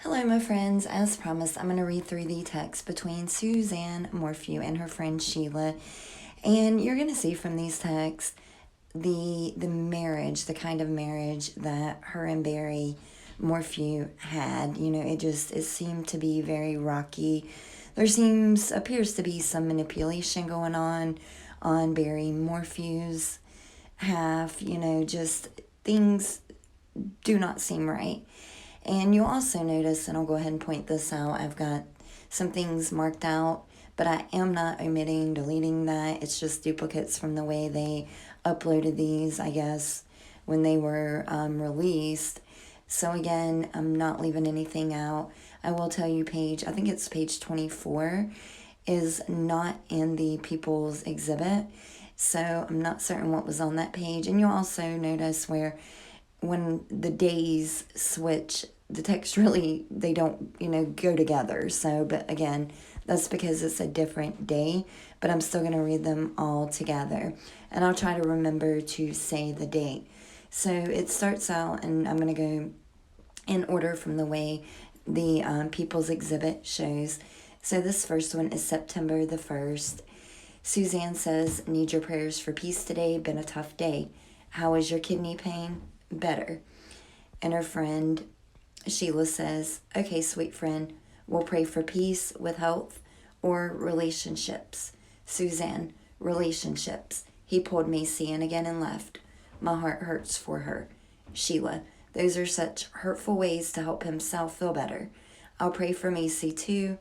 Hello, my friends. As promised, I'm going to read through the text between Suzanne Morphew and her friend Shelia. And you're going to see from these texts the marriage, the kind of marriage that her and Barry Morphew had. You know, it seemed to be very rocky. There appears to be some manipulation going on Barry Morphew's half. You know, just things do not seem right. And you'll also notice, and I'll go ahead and point this out, I've got some things marked out, but I am not deleting that. It's just duplicates from the way they uploaded these, I guess, when they were released. So again, I'm not leaving anything out. I will tell you I think it's page 24, is not in the People's Exhibit. So I'm not certain what was on that page. And you'll also notice where when the days switch, the text really, they don't, go together. So, but again, that's because it's a different day, but I'm still going to read them all together. And I'll try to remember to say the date. So it starts out, and I'm going to go in order from the way the People's Exhibit shows. So this first one is September the 1st. Suzanne says, "Need your prayers for peace today. Been a tough day. How is your kidney pain? Better." And her friend Shelia says, "Okay, sweet friend, we'll pray for peace with health or relationships." Suzanne, "Relationships. He pulled Macy in again and left. My heart hurts for her." Shelia, "Those are such hurtful ways to help himself feel better. I'll pray for Macy too.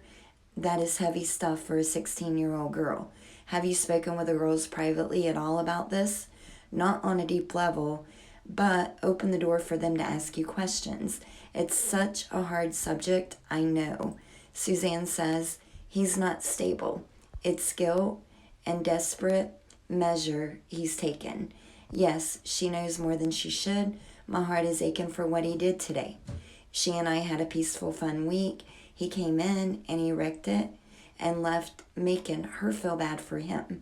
That is heavy stuff for a 16-year-old girl. Have you spoken with the girls privately at all about this? Not on a deep level, but open the door for them to ask you questions. It's such a hard subject, I know." Suzanne says, "He's not stable. It's guilt and desperate measure he's taken. Yes, she knows more than she should. My heart is aching for what he did today. She and I had a peaceful, fun week. He came in and he wrecked it and left, making her feel bad for him.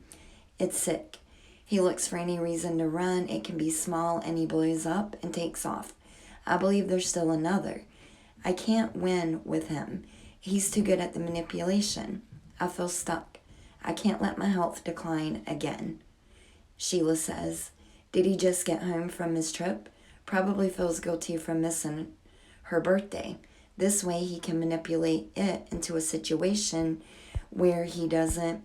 It's sick. He looks for any reason to run. It can be small, and he blows up and takes off. I believe there's still another. I can't win with him. He's too good at the manipulation. I feel stuck. I can't let my health decline again." Shelia says, "Did he just get home from his trip? Probably feels guilty for missing her birthday. This way he can manipulate it into a situation where he doesn't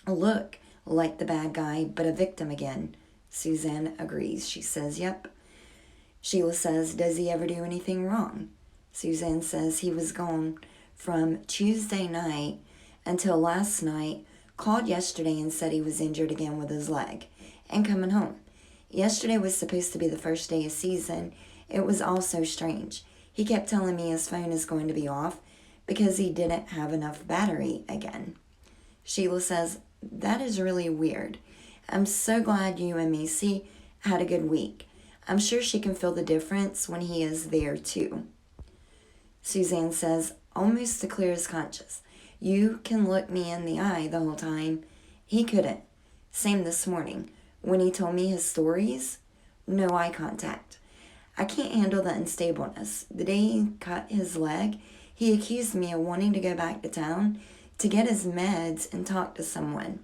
look like the bad guy, but a victim again." Suzanne agrees. She says, "Yep." Shelia says, "Does he ever do anything wrong?" Suzanne says, "He was gone from Tuesday night until last night, called yesterday and said he was injured again with his leg, and coming home. Yesterday was supposed to be the first day of season. It was all so strange. He kept telling me his phone is going to be off because he didn't have enough battery again." Shelia says, "That is really weird. I'm so glad you and Macy had a good week. I'm sure she can feel the difference when he is there too." Suzanne says, almost to clear his conscience, "You can look me in the eye the whole time. He couldn't. Same this morning. When he told me his stories, no eye contact. I can't handle the unstableness. The day he cut his leg, he accused me of wanting to go back to town to get his meds and talk to someone.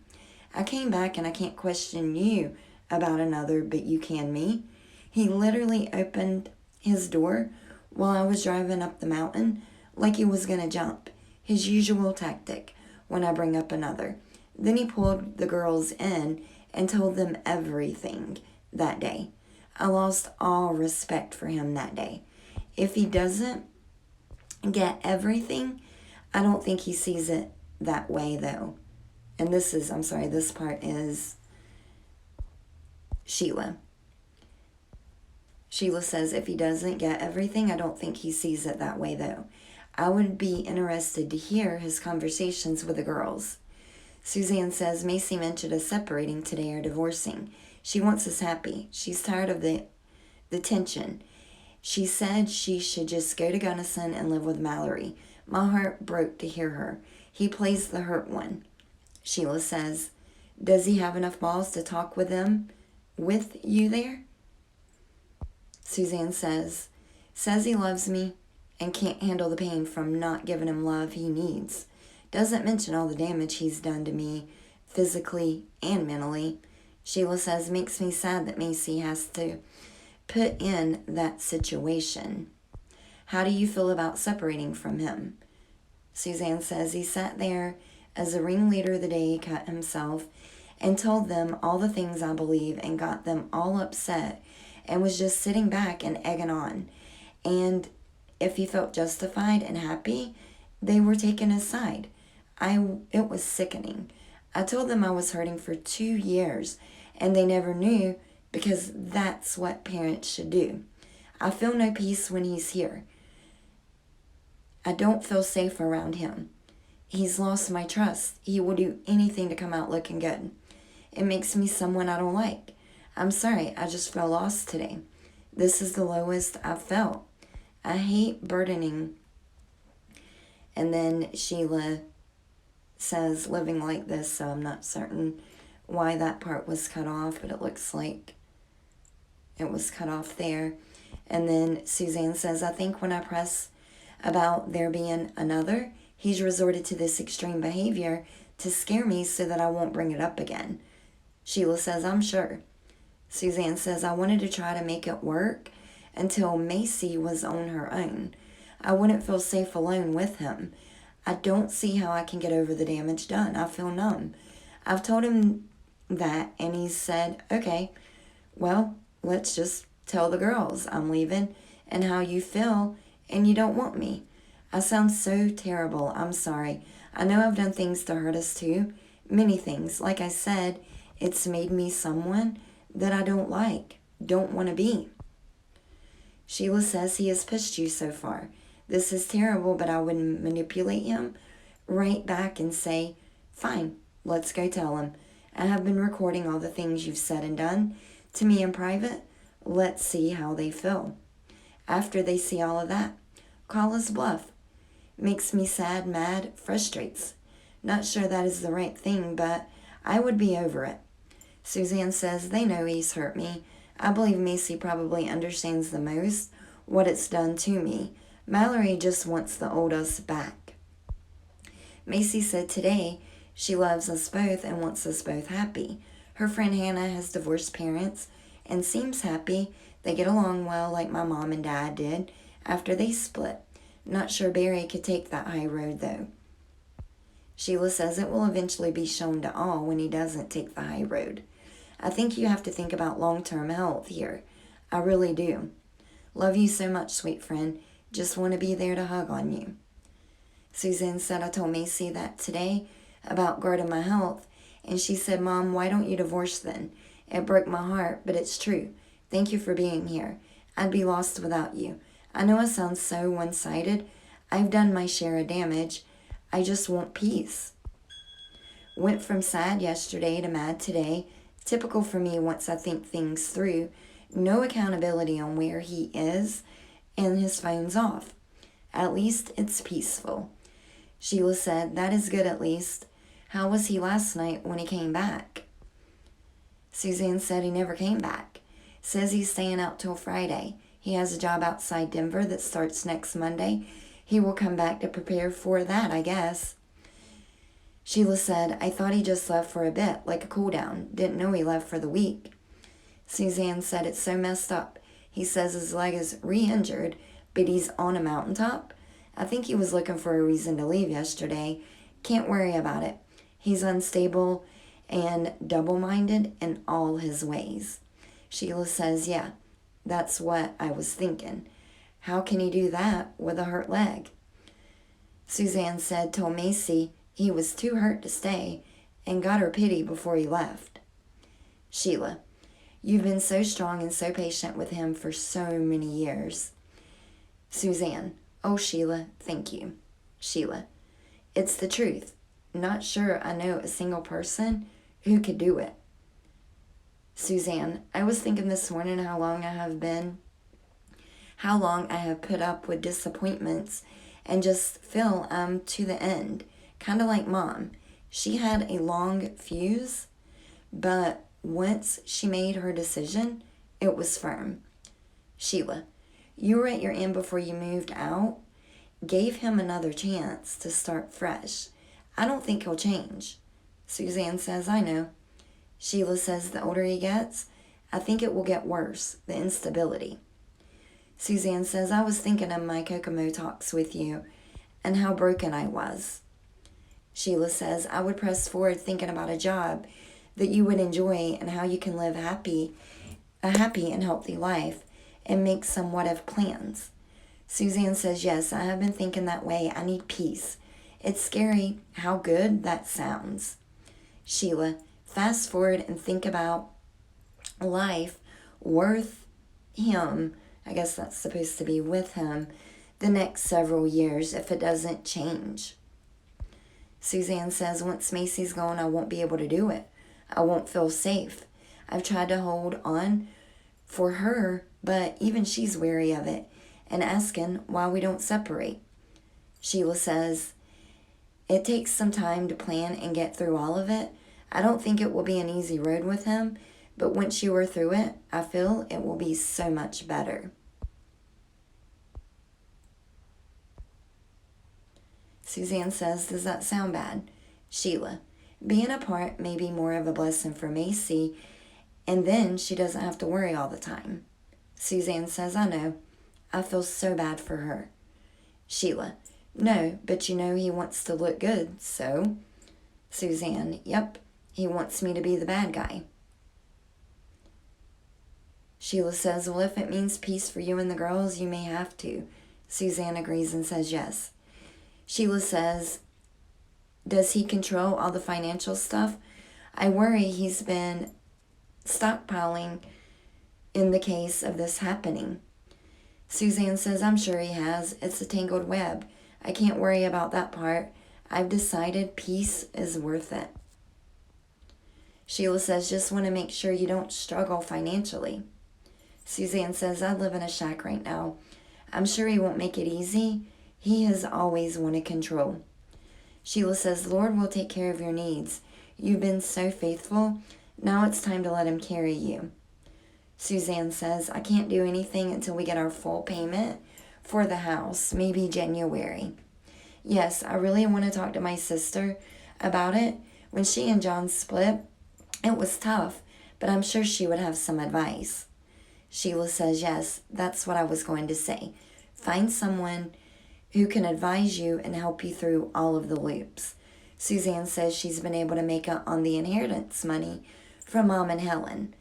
I came back and I can't question you about another, but you can me. He literally opened his door while I was driving up the mountain like he was going to jump. His usual tactic when I bring up another. Then he pulled the girls in and told them everything that day. I lost all respect for him that day. If he doesn't get everything, I don't think he sees it that way though." And this part is Shelia. Shelia says, "If he doesn't get everything, I don't think he sees it that way though. I would be interested to hear his conversations with the girls." Suzanne says, "Macy mentioned us separating today or divorcing. She wants us happy. She's tired of the tension. She said she should just go to Gunnison and live with Mallory. My heart broke to hear her. He plays the hurt one." Shelia says, "Does he have enough balls to talk with you there?" Suzanne says he loves me and can't handle the pain from not giving him love he needs. Doesn't mention all the damage he's done to me physically and mentally. Sheila says, makes me sad that Macy has to put in that situation. How do you feel about separating from him? Suzanne says he sat there as the ringleader the day he cut himself and told them all the things I believe and got them all upset and was just sitting back and egging on. And if he felt justified and happy, they were taking his side. It was sickening. I told them I was hurting for 2 years and they never knew because that's what parents should do. I feel no peace when he's here. I don't feel safe around him. He's lost my trust. He will do anything to come out looking good. It makes me someone I don't like. I'm sorry, I just feel lost today. This is the lowest I've felt. I hate burdening. And then Sheila says, living like this, so I'm not certain why that part was cut off, but it looks like it was cut off there. And then Suzanne says, I think when I press about there being another, he's resorted to this extreme behavior to scare me so that I won't bring it up again. Sheila says, I'm sure. Suzanne says, I wanted to try to make it work until Macy was on her own. I wouldn't feel safe alone with him. I don't see how I can get over the damage done. I feel numb. I've told him that, and he said, okay, well, let's just tell the girls I'm leaving and how you feel, and you don't want me. I sound so terrible. I'm sorry. I know I've done things to hurt us too. Many things. Like I said, it's made me someone that I don't like, don't want to be. Sheila says he has pushed you so far. This is terrible, but I would manipulate him right back and say, fine, let's go tell him. I have been recording all the things you've said and done to me in private. Let's see how they feel. After they see all of that, call us bluff. Makes me sad, mad, frustrates. Not sure that is the right thing, but I would be over it. Suzanne says they know he's hurt me. I believe Macy probably understands the most what it's done to me. Mallory just wants the old us back. Macy said today she loves us both and wants us both happy. Her friend Hannah has divorced parents and seems happy. They get along well like my mom and dad did after they split. Not sure Barry could take that high road though. Sheila says it will eventually be shown to all when he doesn't take the high road. I think you have to think about long-term health here. I really do. Love you so much, sweet friend. Just want to be there to hug on you. Suzanne said I told Macy that today about guarding my health, and she said, Mom, why don't you divorce then? It broke my heart, but it's true. Thank you for being here. I'd be lost without you. I know I sound so one-sided. I've done my share of damage. I just want peace. Went from sad yesterday to mad today. Typical for me once I think things through. No accountability on where he is, and his phone's off. At least it's peaceful. Sheila said, that is good at least. How was he last night when he came back? Suzanne said he never came back. Says he's staying out till Friday. He has a job outside Denver that starts next Monday. He will come back to prepare for that, I guess. Sheila said, I thought he just left for a bit, like a cool down. Didn't know he left for the week. Suzanne said it's so messed up. He says his leg is re-injured, but he's on a mountaintop. I think he was looking for a reason to leave yesterday. Can't worry about it. He's unstable and double-minded in all his ways. Sheila says, yeah, that's what I was thinking. How can he do that with a hurt leg? Suzanne said, told Macy he was too hurt to stay and got her pity before he left. Sheila, you've been so strong and so patient with him for so many years. Suzanne, oh, Sheila, thank you. Sheila, it's the truth. Not sure I know a single person who could do it. Suzanne, I was thinking this morning how long I have put up with disappointments and just feel I'm to the end. Kind of like Mom. She had a long fuse, but once she made her decision, it was firm. Sheila, you were at your end before you moved out. gave him another chance to start fresh. I don't think he'll change. Suzanne says, I know. Sheila says, the older he gets, I think it will get worse, the instability. Suzanne says, I was thinking of my Kokomo talks with you and how broken I was. Sheila says, I would press forward thinking about a job that you would enjoy and how you can live a happy and healthy life and make some what if plans. Suzanne says, yes, I have been thinking that way. I need peace. It's scary how good that sounds. Sheila, fast forward and think about life worth him, I guess that's supposed to be with him, the next several years if it doesn't change. Suzanne says, once Macy's gone, I won't be able to do it. I won't feel safe. I've tried to hold on for her, but even she's wary of it and asking why we don't separate. Sheila says, it takes some time to plan and get through all of it. I don't think it will be an easy road with him, but once you are through it, I feel it will be so much better. Suzanne says, does that sound bad? Sheila, being apart may be more of a blessing for Macy, and then she doesn't have to worry all the time. Suzanne says, I know. I feel so bad for her. Sheila, no, but you know he wants to look good, so? Suzanne, yep, he wants me to be the bad guy. Sheila says, well, if it means peace for you and the girls, you may have to. Suzanne agrees and says yes. Sheila says, does he control all the financial stuff? I worry he's been stockpiling in the case of this happening. Suzanne says, I'm sure he has. It's a tangled web. I can't worry about that part. I've decided peace is worth it. Sheila says, just want to make sure you don't struggle financially. Suzanne says, I live in a shack right now. I'm sure he won't make it easy. He has always wanted control. Sheila says, Lord will take care of your needs. You've been so faithful. Now it's time to let him carry you. Suzanne says, I can't do anything until we get our full payment for the house, maybe January. Yes, I really want to talk to my sister about it. When she and John split, it was tough, but I'm sure she would have some advice. Sheila says, yes, that's what I was going to say. Find someone who can advise you and help you through all of the loops. Suzanne says she's been able to make it on the inheritance money from Mom and Helen.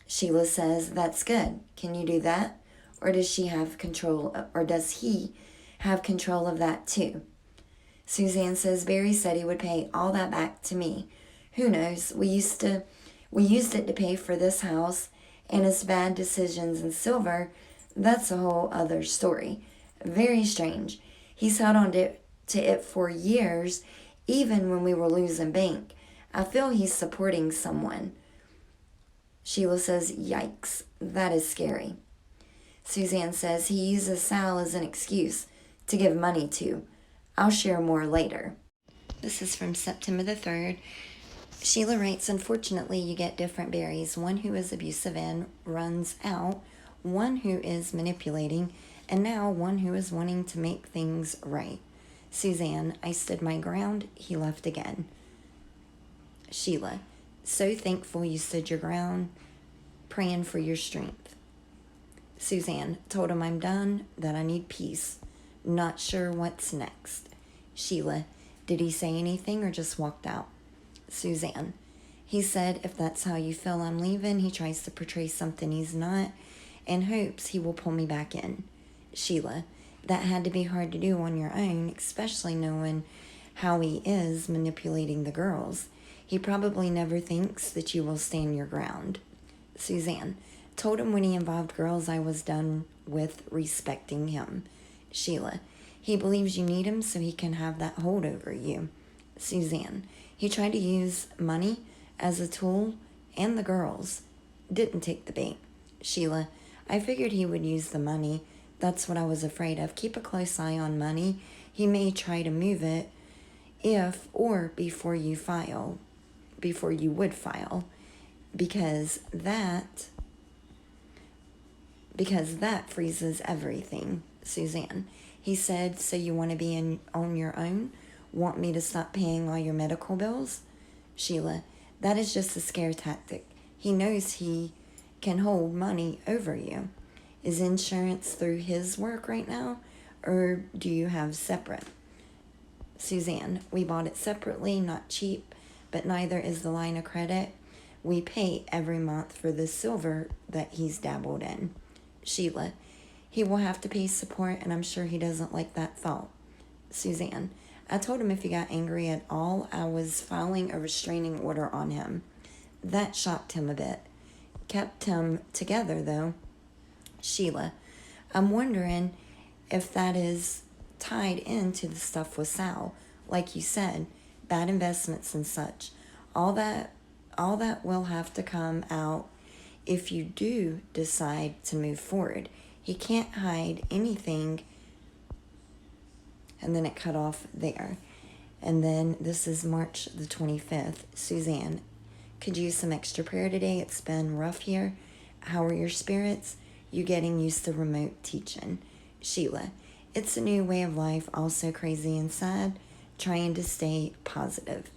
Sheila says, that's good. Can you do that? Or does he have control of that too? Suzanne says, Barry said he would pay all that back to me. Who knows? We used it to pay for this house, and his bad decisions in silver, that's a whole other story. Very strange. He's held on to it for years, even when we were losing bank. I feel he's supporting someone. Sheila says, yikes, that is scary. Suzanne says he uses Sal as an excuse to give money to. I'll share more later. This is from September the 3rd. Sheila writes, unfortunately, you get different Barrys. One who is abusive and runs out, one who is manipulating, and now one who is wanting to make things right. Suzanne, I stood my ground. He left again. Sheila, so thankful you stood your ground, praying for your strength. Suzanne, told him I'm done, that I need peace. Not sure what's next. Sheila, did he say anything or just walked out? Suzanne, he said if that's how you feel I'm leaving, he tries to portray something he's not and hopes he will pull me back in. Sheila, that had to be hard to do on your own, especially knowing how he is manipulating the girls. He probably never thinks that you will stand your ground. Suzanne, told him when he involved girls I was done with respecting him. Sheila, he believes you need him so he can have that hold over you. Suzanne, he tried to use money as a tool and the girls. Didn't take the bait. Sheila, I figured he would use the money. That's what I was afraid of. Keep a close eye on money. He may try to move it if or before you would file, because that freezes everything. Suzanne. He said, so you want to be on your own? Want me to stop paying all your medical bills? Shelia. That is just a scare tactic. He knows he can hold money over you. Is insurance through his work right now, or do you have separate? Suzanne. We bought it separately, not cheap, but neither is the line of credit. We pay every month for the silver that he's dabbled in. Shelia. He will have to pay support, and I'm sure he doesn't like that thought. Suzanne. I told him if he got angry at all, I was filing a restraining order on him. That shocked him a bit. Kept him together, though. Shelia. I'm wondering if that is tied into the stuff with Sal. Like you said, bad investments and such. All that will have to come out if you do decide to move forward. He can't hide anything. And then it cut off there. And then this is March the 25th. Suzanne, could use some extra prayer today. It's been rough here. How are your spirits? You getting used to remote teaching? Shelia, it's a new way of life, also crazy and sad. Trying to stay positive.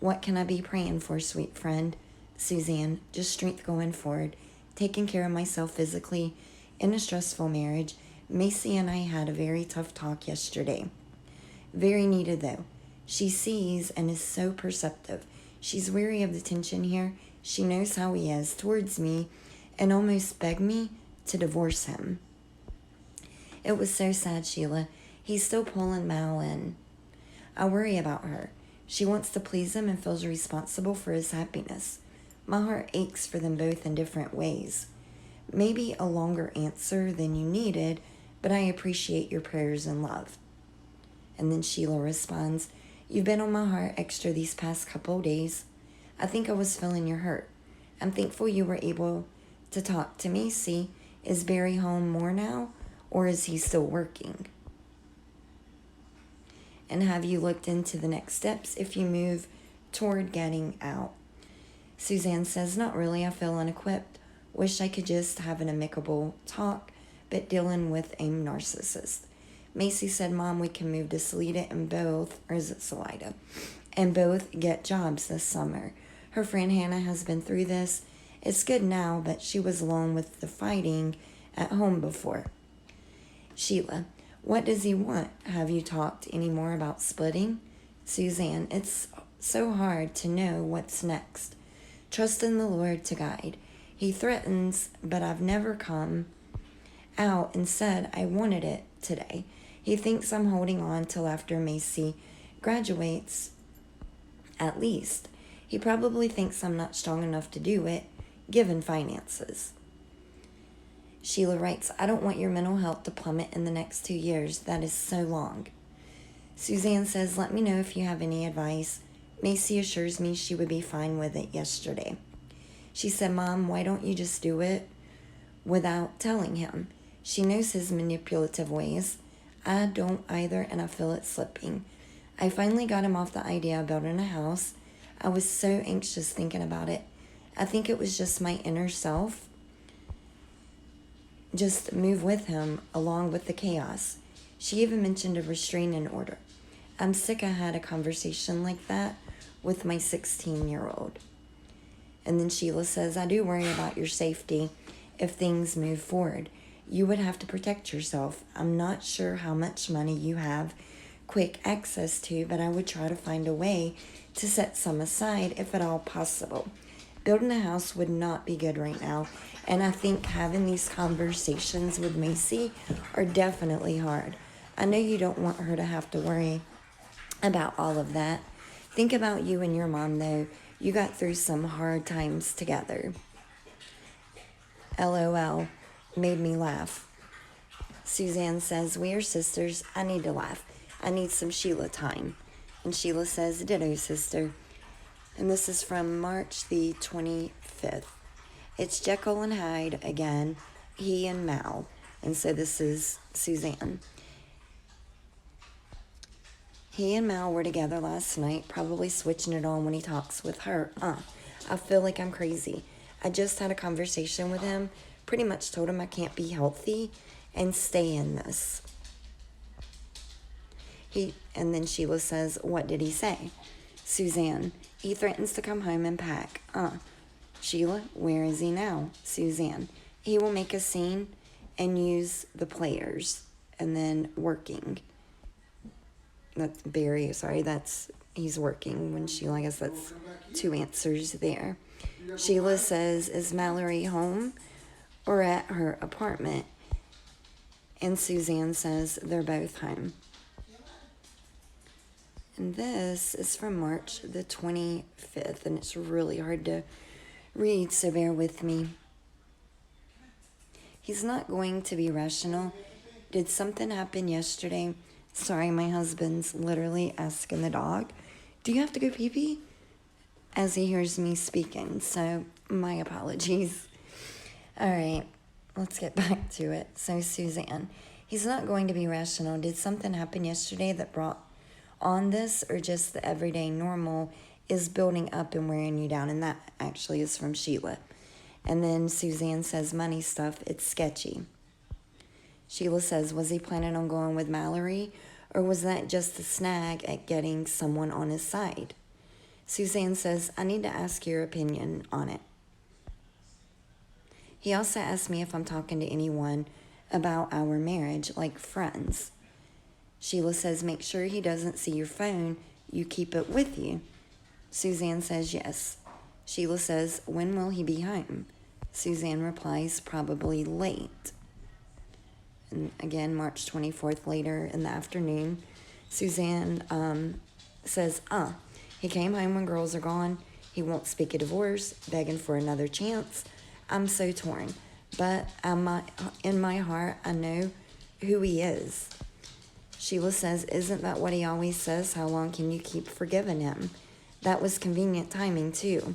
What can I be praying for, sweet friend? Suzanne, just strength going forward. Taking care of myself physically. In a stressful marriage. Macy and I had a very tough talk yesterday. Very needed, though. She sees and is so perceptive. She's weary of the tension here. She knows how he is towards me and almost begged me to divorce him. It was so sad, Shelia. He's still pulling Mal in. I worry about her. She wants to please him and feels responsible for his happiness. My heart aches for them both in different ways. Maybe a longer answer than you needed, but I appreciate your prayers and love. And then Sheila responds, you've been on my heart extra these past couple of days. I think I was feeling your hurt. I'm thankful you were able to talk to Macy. Is Barry home more now, or is he still working? And have you looked into the next steps if you move toward getting out? Suzanne says, not really. I feel unequipped. Wish I could just have an amicable talk, but dealing with a narcissist. Macy said, Mom, we can move to Salida and Salida, and both get jobs this summer. Her friend Hannah has been through this. It's good now, but she was alone with the fighting at home before. Sheila, what does he want? Have you talked any more about splitting? Suzanne, it's so hard to know what's next. Trust in the Lord to guide. He threatens, but I've never come out and said I wanted it today. He thinks I'm holding on till after Macy graduates, at least. He probably thinks I'm not strong enough to do it, given finances. Sheila writes, I don't want your mental health to plummet in the next 2 years. That is so long. Suzanne says, let me know if you have any advice. Macy assures me she would be fine with it yesterday. She said, Mom, why don't you just do it without telling him? She knows his manipulative ways. I don't either, and I feel it slipping. I finally got him off the idea of building a house. I was so anxious thinking about it. I think it was just my inner self. Just move with him along with the chaos. She even mentioned a restraining order. I'm sick I had a conversation like that with my 16-year-old. And then Sheila says, I do worry about your safety if things move forward. You would have to protect yourself. I'm not sure how much money you have quick access to, but I would try to find a way to set some aside if at all possible. Building a house would not be good right now, and I think having these conversations with Macy are definitely hard. I know you don't want her to have to worry about all of that. Think about you and your mom, though. You got through some hard times together. LOL. Made me laugh. Suzanne says, we are sisters. I need to laugh. I need some Sheila time. And Sheila says, ditto, sister. And this is from March the 25th. It's Jekyll and Hyde again, he and Mal. And so this is Suzanne. He and Mal were together last night, probably switching it on when he talks with her. I feel like I'm crazy. I just had a conversation with him, pretty much told him I can't be healthy and stay in this. And then Sheila says, what did he say? Suzanne, he threatens to come home and pack. Sheila, where is he now? Suzanne, he will make a scene and use the players. And then working. That's Barry, sorry, he's working when Sheila, I guess that's two answers there. Sheila says, is Mallory home or at her apartment? And Suzanne says, they're both home. And this is from March the 25th, and it's really hard to read, so bear with me. He's not going to be rational. Did something happen yesterday? Sorry, my husband's literally asking the dog, do you have to go pee-pee? As he hears me speaking, so my apologies. All right, let's get back to it. So Suzanne, he's not going to be rational. Did something happen yesterday that brought on this, or just the everyday normal is building up and wearing you down? And that actually is from Sheila. And then Suzanne says, money stuff, it's sketchy. Sheila says, was he planning on going with Mallory, or was that just a snag at getting someone on his side? Suzanne says, I need to ask your opinion on it. He also asked me if I'm talking to anyone about our marriage, like friends. Sheila says, make sure he doesn't see your phone. You keep it with you. Suzanne says, yes. Sheila says, when will he be home? Suzanne replies, probably late. And again, March 24th, later in the afternoon, Suzanne says, he came home when girls are gone. He won't speak a divorce, begging for another chance. I'm so torn. But in my heart, I know who he is. Sheila says, isn't that what he always says? How long can you keep forgiving him? That was convenient timing, too.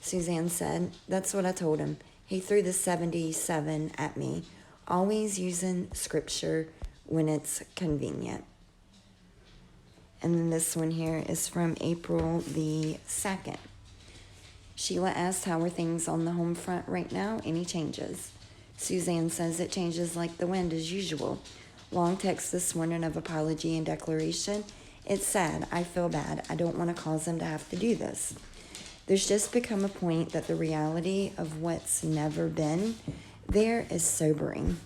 Suzanne said, that's what I told him. He threw the 77 at me, always using scripture when it's convenient. And then this one here is from April the 2nd. Sheila asked, how are things on the home front right now? Any changes? Suzanne says, it changes like the wind as usual. Long text this morning of apology and declaration. It's sad. I feel bad. I don't want to cause them to have to do this. There's just become a point that the reality of what's never been there is sobering.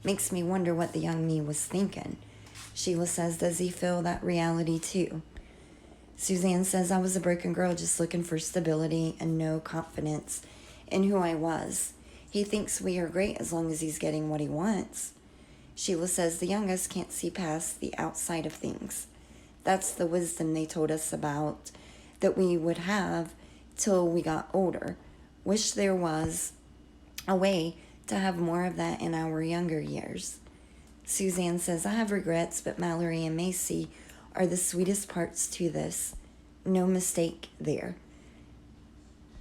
Makes me wonder what the young me was thinking. Sheila says, does he feel that reality too? Suzanne says, I was a broken girl just looking for stability and no confidence in who I was. He thinks we are great as long as he's getting what he wants. Sheila says, the youngest can't see past the outside of things. That's the wisdom they told us about that we would have till we got older. Wish there was a way to have more of that in our younger years. Suzanne says, I have regrets, but Mallory and Macy are the sweetest parts to this. No mistake there.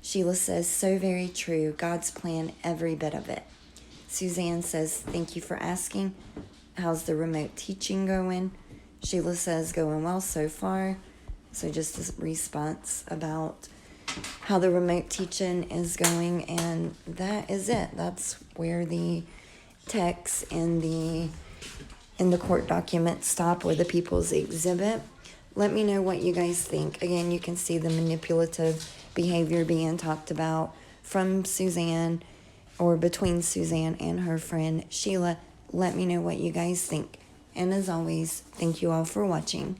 Sheila says, so very true. God's plan, every bit of it. Suzanne says, thank you for asking. How's the remote teaching going? Sheila says, going well so far. So just a response about how the remote teaching is going, and that is it. That's where the text in the court document stop, or the people's exhibit. Let me know what you guys think. Again, you can see the manipulative behavior being talked about from Suzanne, or between Suzanne and her friend Sheila. Let me know what you guys think. And as always, thank you all for watching.